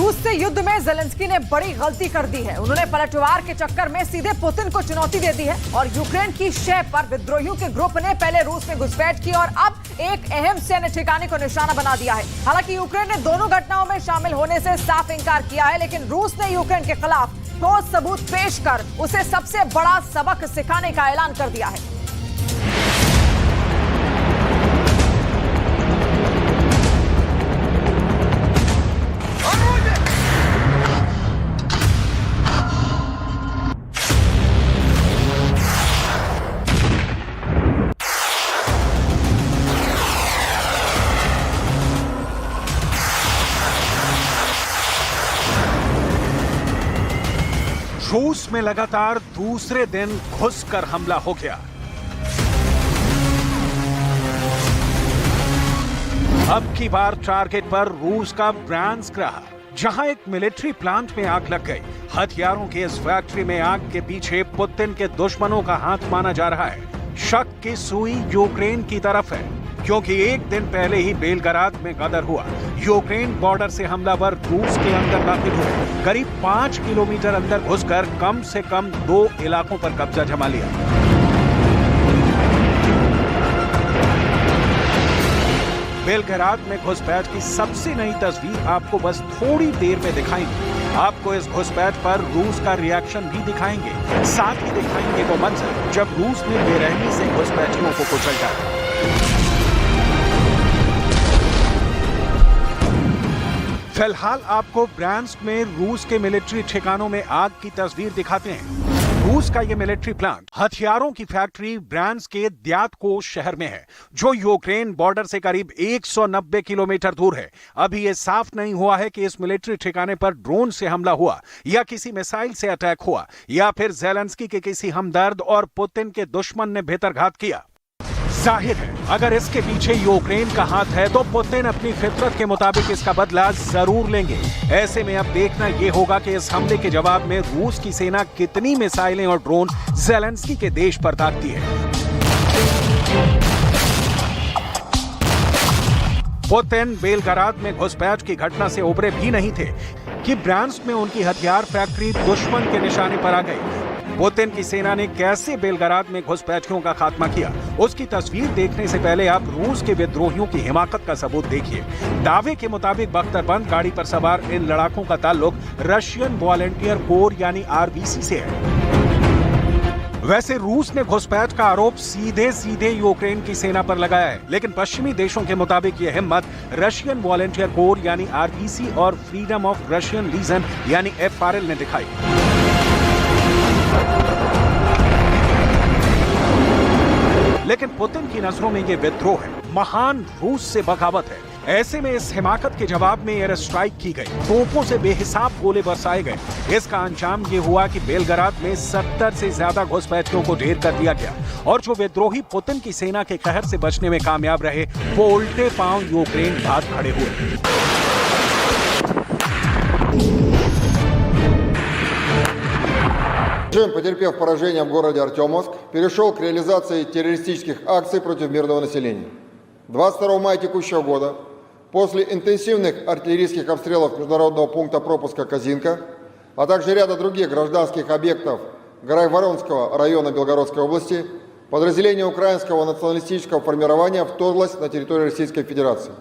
रूस से युद्ध में ज़ेलेंस्की ने बड़ी गलती कर दी है। उन्होंने पलटवार के चक्कर में सीधे पुतिन को चुनौती दे दी है और यूक्रेन की शह पर विद्रोहियों के ग्रुप ने पहले रूस में घुसपैठ की और अब एक अहम सैन्य ठिकाने को निशाना बना दिया है। हालांकि यूक्रेन ने दोनों घटनाओं में शामिल होने से साफ इंकार किया है, लेकिन रूस ने यूक्रेन के खिलाफ ठोस सबूत पेश कर उसे सबसे बड़ा सबक सिखाने का ऐलान कर दिया है। रूस में लगातार दूसरे दिन घुसकर हमला हो गया। अब की बार टारगेट पर रूस का ब्रांस्क रहा, जहां एक मिलिट्री प्लांट में आग लग गई। हथियारों की इस फैक्ट्री में आग के पीछे पुतिन के दुश्मनों का हाथ माना जा रहा है। शक की सुई यूक्रेन की तरफ है, क्योंकि एक दिन पहले ही बेलग्राद में गदर हुआ। यूक्रेन बॉर्डर से हमलावर रूस के अंदर दाखिल हुए। करीब 5 किलोमीटर अंदर घुसकर कम से कम 2 इलाकों पर कब्जा जमा लिया। बेलग्राद में घुसपैठ की सबसे नई तस्वीर आपको बस थोड़ी देर में दिखाएंगे। आपको इस घुसपैठ पर रूस का रिएक्शन भी दिखाएंगे। साथ ही दिखाएंगे वो मंजर जब रूस ने बेरहमी से घुसपैठियों को कुचल डाला। फिलहाल आपको ब्रांस्क में रूस के मिलिट्री ठिकानों में आग की तस्वीर दिखाते हैं। रूस का यह मिलिट्री प्लांट हथियारों की फैक्ट्री ब्रांस्क के द्यातको शहर में है, जो यूक्रेन बॉर्डर से करीब 190 किलोमीटर दूर है। अभी यह साफ नहीं हुआ है कि इस मिलिट्री ठिकाने पर ड्रोन से हमला हुआ या किसी मिसाइल से अटैक हुआ या फिर ज़ेलेंस्की के किसी हमदर्द और पुतिन के दुश्मन ने भीतरघात किया। जाहिर है, अगर इसके पीछे यूक्रेन का हाथ है तो पुतिन अपनी फितरत के मुताबिक इसका बदला जरूर लेंगे। ऐसे में अब देखना यह होगा कि इस हमले के जवाब में रूस की सेना कितनी मिसाइलें और ड्रोन ज़ेलेंस्की के देश पर दागती है। पुतिन बेलग्राद में घुसपैठ की घटना से उबरे भी नहीं थे कि ब्रांस्क में उनकी हथियार फैक्ट्री दुश्मन के निशाने पर आ गई। पुतिन की सेना ने कैसे बेलग्राद में घुसपैठियों का खात्मा किया, उसकी तस्वीर देखने से पहले आप रूस के विद्रोहियों की हिमाकत का सबूत देखिए। दावे के मुताबिक बख्तरबंद गाड़ी पर सवार इन लड़ाकों का ताल्लुक रशियन वॉलंटियर कोर यानी आरबीसी से है। वैसे रूस ने घुसपैठ का आरोप सीधे यूक्रेन की सेना पर लगाया है, लेकिन पश्चिमी देशों के मुताबिक यह हिम्मत रशियन वॉलंटियर कोर यानी आरबीसी और फ्रीडम ऑफ रशियन लीजन यानी एफआरएल ने दिखाई। लेकिन पुतिन की नजरों में यह विद्रोह है, महान रूस से बगावत है। ऐसे में इस हिमाकत के जवाब में एयर स्ट्राइक की गई, तोपों से बेहिसाब गोले बरसाए गए। इसका अंजाम ये हुआ कि बेलग्राद में 70 से ज्यादा घुसपैठियों को ढेर कर दिया गया और जो विद्रोही पुतिन की सेना के कहर से बचने में कामयाब रहे, वो उल्टे पांव यूक्रेन भाग खड़े हुए। Режим, потерпев поражение в городе Артемовск, перешел к реализации террористических акций против мирного населения. 22 мая текущего года, после интенсивных артиллерийских обстрелов международного пункта пропуска Казинка, а также ряда других гражданских объектов Грайворонского района Белгородской области, подразделение украинского националистического формирования вторглось на территорию Российской Федерации.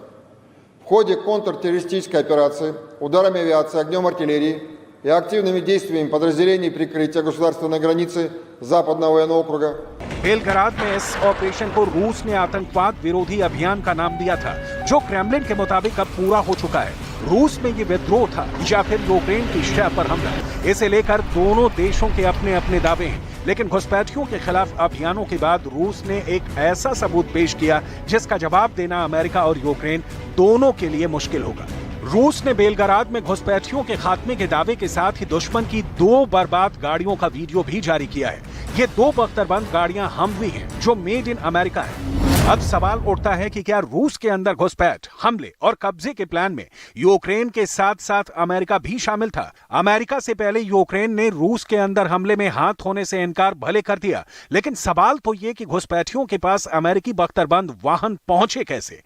В ходе контртеррористической операции ударами авиации, огнем артиллерии и активными действиями подразделений прикрытия государственной границы Западного военного округа बेलग्राद में इस ऑपरेशन को रूस ने आतंकवाद विरोधी अभियान का नाम दिया था, जो क्रेमलिन के मुताबिक अब पूरा हो चुका है। रूस में ये विद्रोह था या फिर यूक्रेन की शह पर हमला, इसे लेकर दोनों देशों के अपने अपने दावे हैं। लेकिन घुसपैठियों के खिलाफ अभियानों के बाद रूस ने एक ऐसा सबूत पेश किया जिसका जवाब देना अमेरिका और यूक्रेन दोनों के लिए मुश्किल होगा। रूस ने बेलग्राद में घुसपैठियों के खात्मे के दावे के साथ ही दुश्मन की 2 बर्बाद गाड़ियों का वीडियो भी जारी किया है। ये 2 बख्तरबंद गाड़ियां हमवी हैं, जो मेड इन अमेरिका है। अब सवाल उठता है कि क्या रूस के अंदर घुसपैठ, हमले और कब्जे के प्लान में यूक्रेन के साथ साथ अमेरिका भी शामिल था। अमेरिका से पहले यूक्रेन ने रूस के अंदर हमले में हाथ होने से इनकार भले कर दिया, लेकिन सवाल तो ये कि घुसपैठियों के पास अमेरिकी बख्तरबंद वाहन पहुंचे कैसे।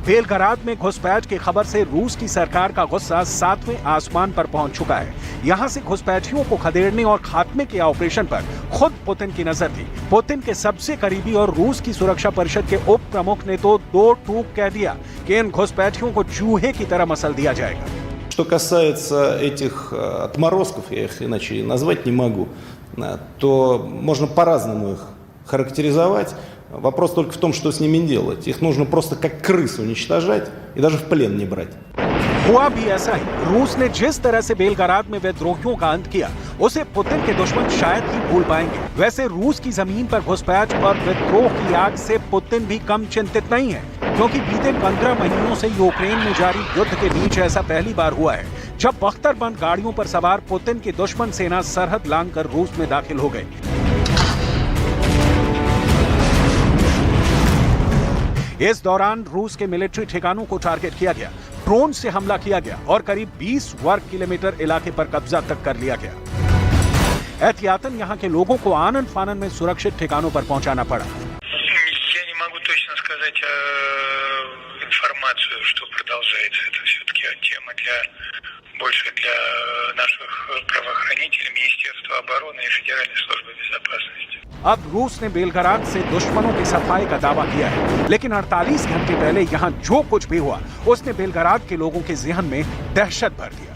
बेलग्राद में घुसपैठ की खबर से रूस की सरकार का गुस्सा 7वें आसमान पर पहुंच चुका है। यहां से घुसपैठियों को खदेड़ने और खात्मे के ऑपरेशन पर खुद पुतिन की नजर थी। पुतिन के सबसे करीबी और रूस की सुरक्षा परिषद के उप प्रमुख ने तो दो टूक कह दिया कि इन घुसपैठियों को चूहे की तरह मसल दिया जाएगा। Что касается этих отморозков, я их иначе назвать не могу, то можно по-разному их характеризовать. Вопрос только в том, что с ними делать. Их нужно просто как крыс уничтожать и даже в плен не брать. हुआ भी ऐसा ही। रूस ने जिस तरह से बेलग्राद में विद्रोहियों का अंत किया, उसे पुतिन के दुश्मन शायद ही भूल पाएंगे। वैसे रूस की जमीन पर घुसपैठ और विद्रोह की आग से पुतिन भी कम चिंतित नहीं है, क्योंकि बीते 15 महीनों से यूक्रेन में जारी युद्ध के बीच ऐसा पहली बार हुआ है जब बख्तरबंद गाड़ियों पर सवार पुतिन की दुश्मन सेना सरहद लांघकर रूस में दाखिल हो गई। इस दौरान रूस के मिलिट्री ठिकानों को टारगेट किया गया, ड्रोन से हमला किया गया और करीब 20 वर्ग किलोमीटर इलाके पर कब्जा तक कर लिया गया। एहतियातन यहां के लोगों को आनन फानन में सुरक्षित ठिकानों पर पहुंचाना पड़ा। Я не могу точно сказать информацию, что продолжается. Это все-таки тема больше для наших правоохранителей, Министерства обороны и Федеральной службы безопасности. अब रूस ने बेलग्राद से दुश्मनों की सफाई का दावा किया है, लेकिन 48 घंटे पहले यहां जो कुछ भी हुआ उसने बेलग्राद के लोगों के ज़हन में दहशत भर दिया।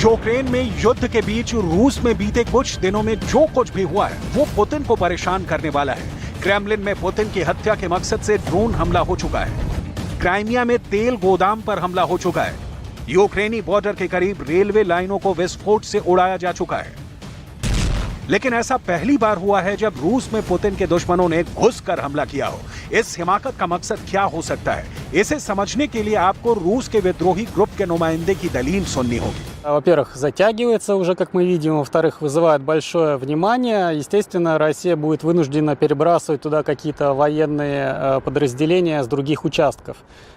यूक्रेन में युद्ध के बीच रूस में बीते कुछ दिनों में जो कुछ भी हुआ है वो पुतिन को परेशान करने वाला है। क्रेमलिन में पुतिन की हत्या के मकसद से ड्रोन हमला हो चुका है। क्राइमिया में तेल गोदाम पर हमला हो चुका है। यूक्रेनी बॉर्डर के करीब रेलवे लाइनों को विस्फोट से उड़ाया जा चुका है। लेकिन ऐसा पहली बार हुआ है जब रूस में पुतिन के दुश्मनों ने घुसकर हमला किया हो। इस हिमाकत का मकसद क्या हो सकता है, इसे समझने के लिए आपको रूस के विद्रोही ग्रुप के नुमाइंदे की दलील सुननी होगी। Во-первых, затягивается уже, как мы видим. Во-вторых, вызывает большое внимание. Естественно, Россия будет вынуждена перебрасывать туда какие-то военные подразделения с других участков.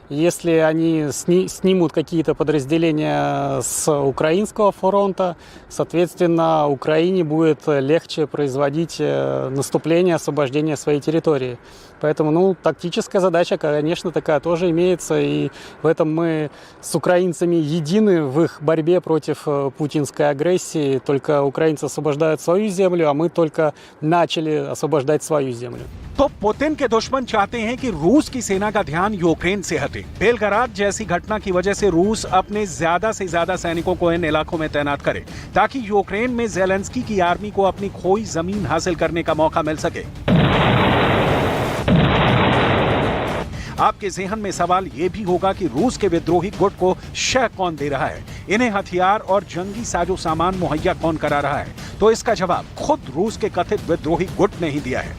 Если они снимут какие-то подразделения с украинского фронта, соответственно, Украине будет легче производить наступление, освобождение своей территории. Поэтому, тактическая задача, конечно, такая тоже имеется. И в этом мы с украинцами едины в их борьбе против путинской агрессии. Только украинцы освобождают свою землю, а мы только начали освобождать свою землю. तो पुतिन के दुश्मन चाहते हैं कि रूस की सेना का ध्यान यूक्रेन से हटे। बेलग्राद जैसी घटना की वजह से रूस अपने ज्यादा से ज्यादा सैनिकों को इन इलाकों में तैनात करे, ताकि यूक्रेन में ज़ेलेंस्की की आर्मी को अपनी खोई जमीन हासिल करने का मौका मिल सके। आपके ज़हन में सवाल यह भी होगा कि रूस के विद्रोही गुट को शह कौन दे रहा है, इन्हें हथियार और जंगी साजो सामान मुहैया कौन करा रहा है। तो इसका जवाब खुद रूस के कथित विद्रोही गुट ने ही दिया है।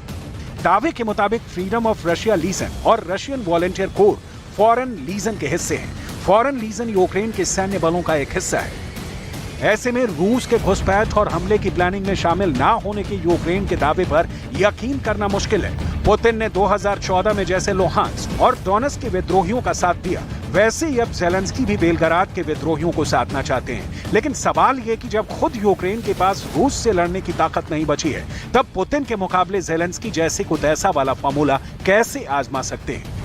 दावे के मुताबिक फ्रीडम ऑफ रशिया लीजन और Russian volunteer corps foreign legion के हिस्से हैं। फॉरेन लीजन यूक्रेन के सैन्य बलों का एक हिस्सा है। ऐसे में रूस के घुसपैठ और हमले की प्लानिंग में शामिल ना होने के यूक्रेन के दावे पर यकीन करना मुश्किल है। पुतिन ने 2014 में जैसे लुहांस्क और डोनेट्स्क के विद्रोहियों का साथ दिया, वैसे ही अब ज़ेलेंस्की भी बेलग्राद के विद्रोहियों को साधना चाहते हैं। लेकिन सवाल ये कि जब खुद यूक्रेन के पास रूस से लड़ने की ताकत नहीं बची है, तब पुतिन के मुकाबले ज़ेलेंस्की जैसे को तैसा वाला फार्मूला कैसे आजमा सकते हैं।